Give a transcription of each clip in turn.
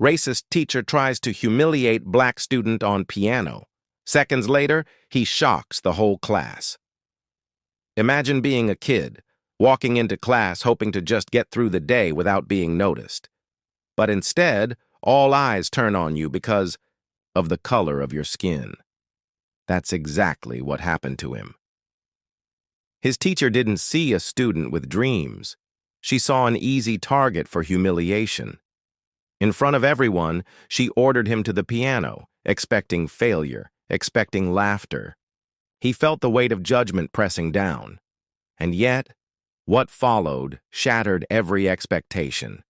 Racist teacher tries to humiliate black student on piano. Seconds later, he shocks the whole class. Imagine being a kid, walking into class hoping to just get through the day without being noticed. But instead, all eyes turn on you because of the color of your skin. That's exactly what happened to him. His teacher didn't see a student with dreams. She saw an easy target for humiliation. In front of everyone, she ordered him to the piano, expecting failure, expecting laughter. He felt the weight of judgment pressing down. And yet, what followed shattered every expectation.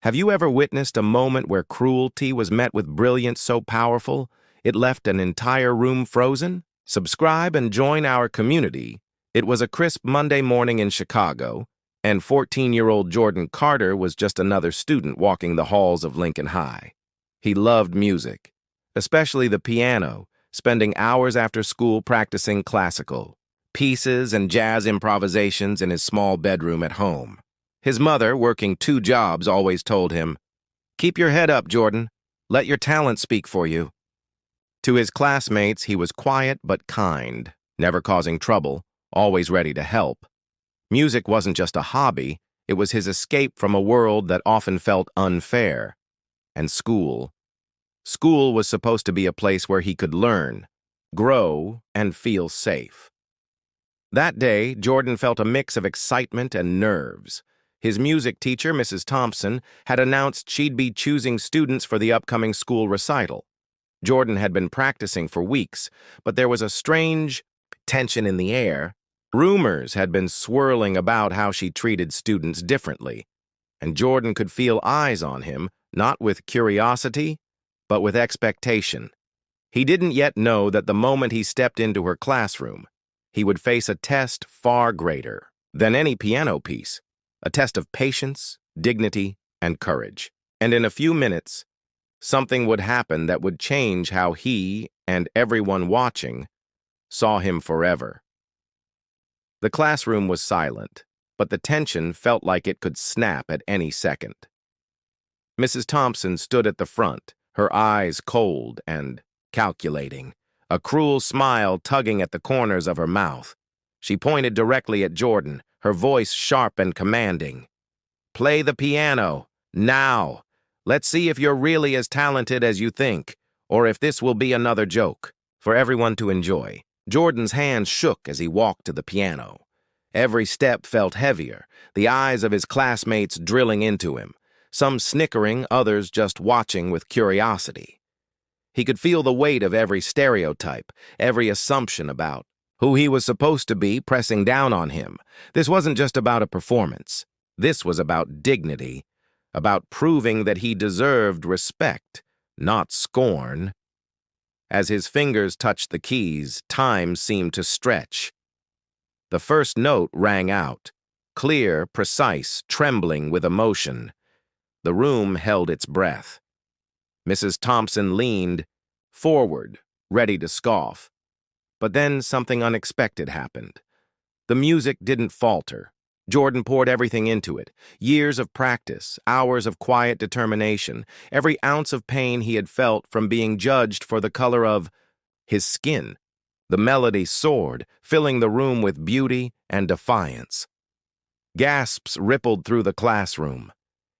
Have you ever witnessed a moment where cruelty was met with brilliance so powerful, it left an entire room frozen? Subscribe and join our community. It was a crisp Monday morning in Chicago, and 14-year-old Jordan Carter was just another student walking the halls of Lincoln High. He loved music, especially the piano, spending hours after school practicing classical pieces and jazz improvisations in his small bedroom at home. His mother, working 2 jobs, always told him, "Keep your head up, Jordan. Let your talent speak for you." To his classmates, he was quiet but kind, never causing trouble, always ready to help. Music wasn't just a hobby, it was his escape from a world that often felt unfair. And school. School was supposed to be a place where he could learn, grow, and feel safe. That day, Jordan felt a mix of excitement and nerves. His music teacher, Mrs. Thompson, had announced she'd be choosing students for the upcoming school recital. Jordan had been practicing for weeks, but there was a strange tension in the air. Rumors had been swirling about how she treated students differently, and Jordan could feel eyes on him, not with curiosity, but with expectation. He didn't yet know that the moment he stepped into her classroom, he would face a test far greater than any piano piece, a test of patience, dignity, and courage. And in a few minutes, something would happen that would change how he and everyone watching saw him forever. The classroom was silent, but the tension felt like it could snap at any second. Mrs. Thompson stood at the front, her eyes cold and calculating, a cruel smile tugging at the corners of her mouth. She pointed directly at Jordan, her voice sharp and commanding. "Play the piano, now. Let's see if you're really as talented as you think, or if this will be another joke." For everyone to enjoy, Jordan's hands shook as he walked to the piano. Every step felt heavier, the eyes of his classmates drilling into him, some snickering, others just watching with curiosity. He could feel the weight of every stereotype, every assumption about who he was supposed to be pressing down on him. This wasn't just about a performance. This was about dignity, about proving that he deserved respect, not scorn. As his fingers touched the keys, time seemed to stretch. The first note rang out, clear, precise, trembling with emotion. The room held its breath. Mrs. Thompson leaned forward, ready to scoff. But then something unexpected happened. The music didn't falter. Jordan poured everything into it. Years of practice, hours of quiet determination, every ounce of pain he had felt from being judged for the color of his skin. The melody soared, filling the room with beauty and defiance. Gasps rippled through the classroom.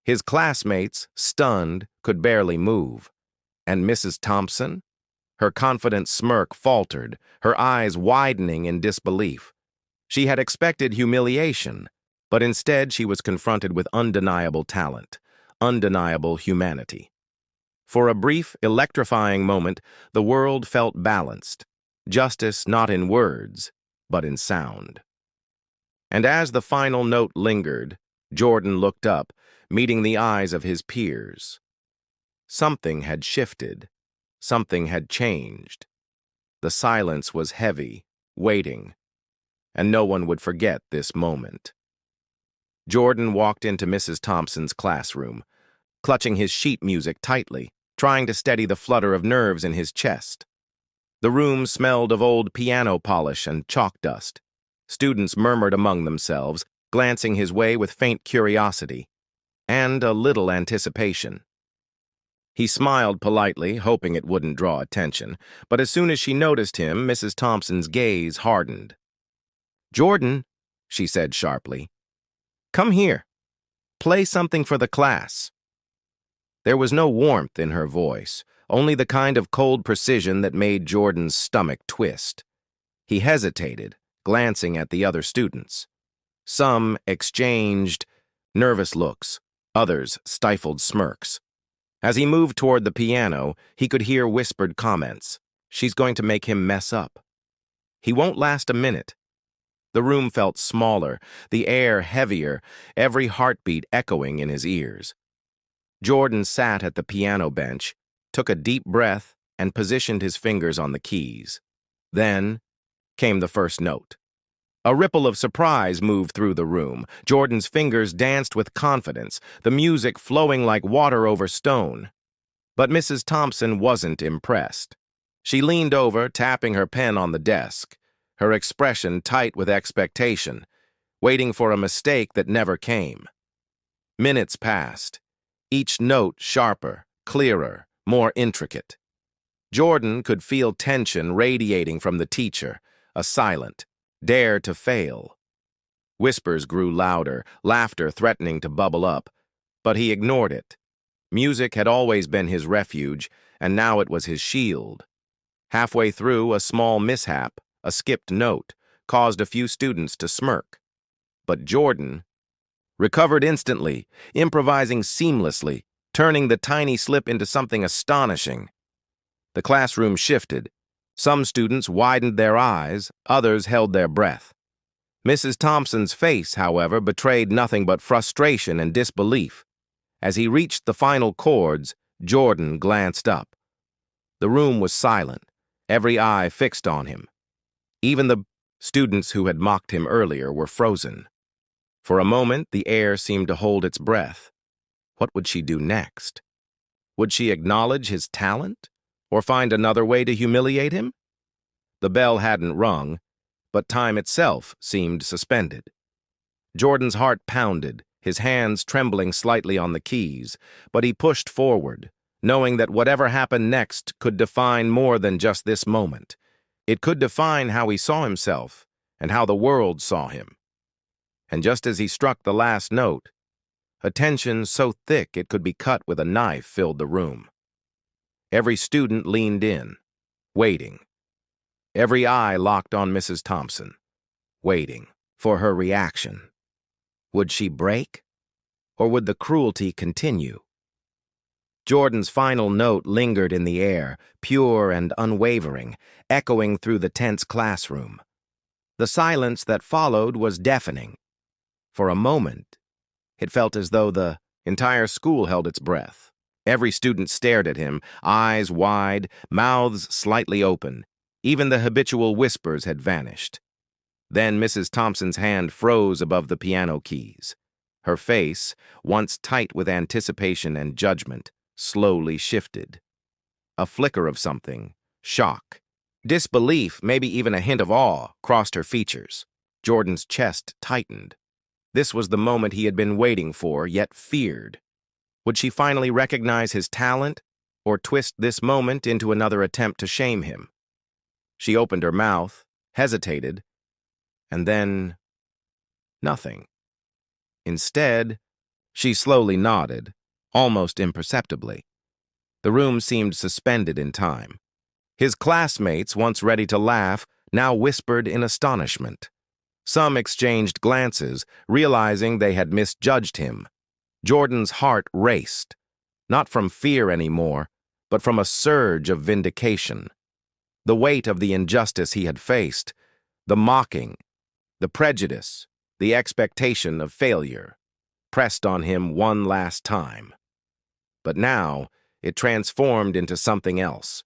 His classmates, stunned, could barely move. And Mrs. Thompson? Her confident smirk faltered, her eyes widening in disbelief. She had expected humiliation, but instead she was confronted with undeniable talent, undeniable humanity. For a brief, electrifying moment, the world felt balanced, justice not in words, but in sound. And as the final note lingered, Jordan looked up, meeting the eyes of his peers. Something had shifted. Something had changed. The silence was heavy, waiting, and no one would forget this moment. Jordan walked into Mrs. Thompson's classroom, clutching his sheet music tightly, trying to steady the flutter of nerves in his chest. The room smelled of old piano polish and chalk dust. Students murmured among themselves, glancing his way with faint curiosity and a little anticipation. He smiled politely, hoping it wouldn't draw attention, but as soon as she noticed him, Mrs. Thompson's gaze hardened. "Jordan," she said sharply, "come here. Play something for the class." There was no warmth in her voice, only the kind of cold precision that made Jordan's stomach twist. He hesitated, glancing at the other students. Some exchanged nervous looks, others stifled smirks. As he moved toward the piano, he could hear whispered comments. "She's going to make him mess up. He won't last a minute." The room felt smaller, the air heavier, every heartbeat echoing in his ears. Jordan sat at the piano bench, took a deep breath, and positioned his fingers on the keys. Then came the first note. A ripple of surprise moved through the room. Jordan's fingers danced with confidence, the music flowing like water over stone. But Mrs. Thompson wasn't impressed. She leaned over, tapping her pen on the desk, her expression tight with expectation, waiting for a mistake that never came. Minutes passed, each note sharper, clearer, more intricate. Jordan could feel tension radiating from the teacher, a silent, dare to fail. Whispers grew louder, laughter threatening to bubble up, but he ignored it. Music had always been his refuge, and now it was his shield. Halfway through, a small mishap, a skipped note, caused a few students to smirk. But Jordan recovered instantly, improvising seamlessly, turning the tiny slip into something astonishing. The classroom shifted. Some students widened their eyes, others held their breath. Mrs. Thompson's face, however, betrayed nothing but frustration and disbelief. As he reached the final chords, Jordan glanced up. The room was silent, every eye fixed on him. Even the students who had mocked him earlier were frozen. For a moment, the air seemed to hold its breath. What would she do next? Would she acknowledge his talent, or find another way to humiliate him? The bell hadn't rung, but time itself seemed suspended. Jordan's heart pounded, his hands trembling slightly on the keys, but he pushed forward, knowing that whatever happened next could define more than just this moment. It could define how he saw himself and how the world saw him. And just as he struck the last note, a tension so thick it could be cut with a knife filled the room. Every student leaned in, waiting. Every eye locked on Mrs. Thompson, waiting for her reaction. Would she break, or would the cruelty continue? Jordan's final note lingered in the air, pure and unwavering, echoing through the tense classroom. The silence that followed was deafening. For a moment, it felt as though the entire school held its breath. Every student stared at him, eyes wide, mouths slightly open. Even the habitual whispers had vanished. Then Mrs. Thompson's hand froze above the piano keys. Her face, once tight with anticipation and judgment, slowly shifted. A flicker of something, shock, disbelief, maybe even a hint of awe, crossed her features. Jordan's chest tightened. This was the moment he had been waiting for, yet feared. Would she finally recognize his talent, or twist this moment into another attempt to shame him? She opened her mouth, hesitated, and then nothing. Instead, she slowly nodded, almost imperceptibly. The room seemed suspended in time. His classmates, once ready to laugh, now whispered in astonishment. Some exchanged glances, realizing they had misjudged him. Jordan's heart raced, not from fear anymore, but from a surge of vindication. The weight of the injustice he had faced, the mocking, the prejudice, the expectation of failure, pressed on him one last time. But now, it transformed into something else,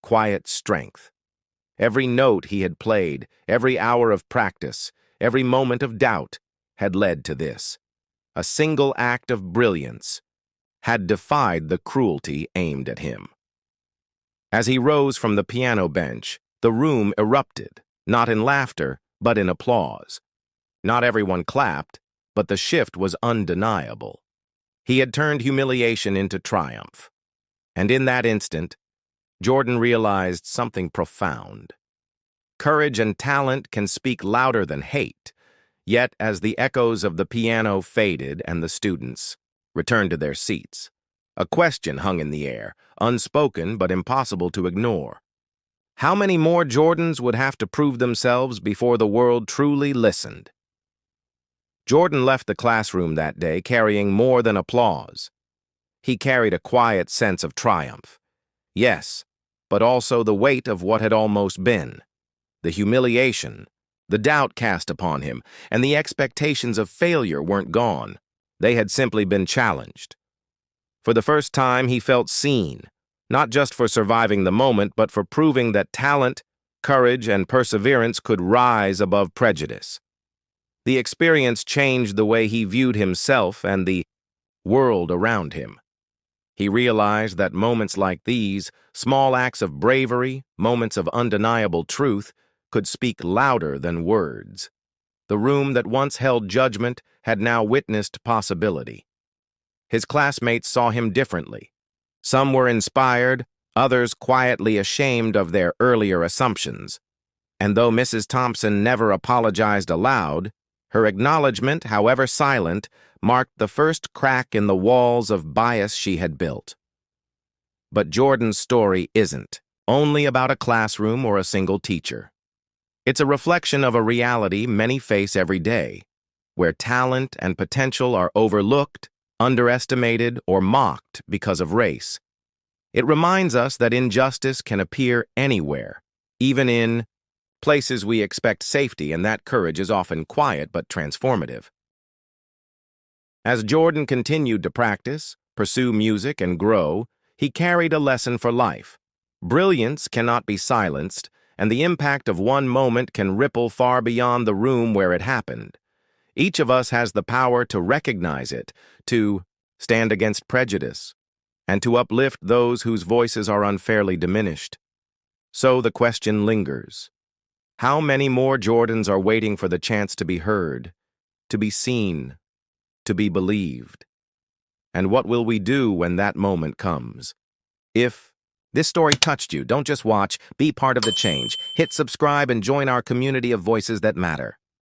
quiet strength. Every note he had played, every hour of practice, every moment of doubt had led to this. A single act of brilliance had defied the cruelty aimed at him. As he rose from the piano bench, the room erupted, not in laughter, but in applause. Not everyone clapped, but the shift was undeniable. He had turned humiliation into triumph. And in that instant, Jordan realized something profound. Courage and talent can speak louder than hate, yet as the echoes of the piano faded and the students returned to their seats, a question hung in the air, unspoken but impossible to ignore. How many more Jordans would have to prove themselves before the world truly listened? Jordan left the classroom that day carrying more than applause. He carried a quiet sense of triumph. Yes, but also the weight of what had almost been. The humiliation, the doubt cast upon him, and the expectations of failure weren't gone. They had simply been challenged. For the first time, he felt seen, not just for surviving the moment, but for proving that talent, courage, and perseverance could rise above prejudice. The experience changed the way he viewed himself and the world around him. He realized that moments like these, small acts of bravery, moments of undeniable truth, could speak louder than words. The room that once held judgment had now witnessed possibility. His classmates saw him differently. Some were inspired, others quietly ashamed of their earlier assumptions. And though Mrs. Thompson never apologized aloud, her acknowledgement, however silent, marked the first crack in the walls of bias she had built. But Jordan's story isn't only about a classroom or a single teacher. It's a reflection of a reality many face every day, where talent and potential are overlooked, underestimated, or mocked because of race. It reminds us that injustice can appear anywhere, even in places we expect safety, and that courage is often quiet but transformative. As Jordan continued to practice, pursue music, and grow, he carried a lesson for life. Brilliance cannot be silenced, and the impact of one moment can ripple far beyond the room where it happened. Each of us has the power to recognize it, to stand against prejudice, and to uplift those whose voices are unfairly diminished. So the question lingers. How many more Jordans are waiting for the chance to be heard, to be seen, to be believed? And what will we do when that moment comes? If this story touched you, don't just watch, be part of the change. Hit subscribe and join our community of voices that matter.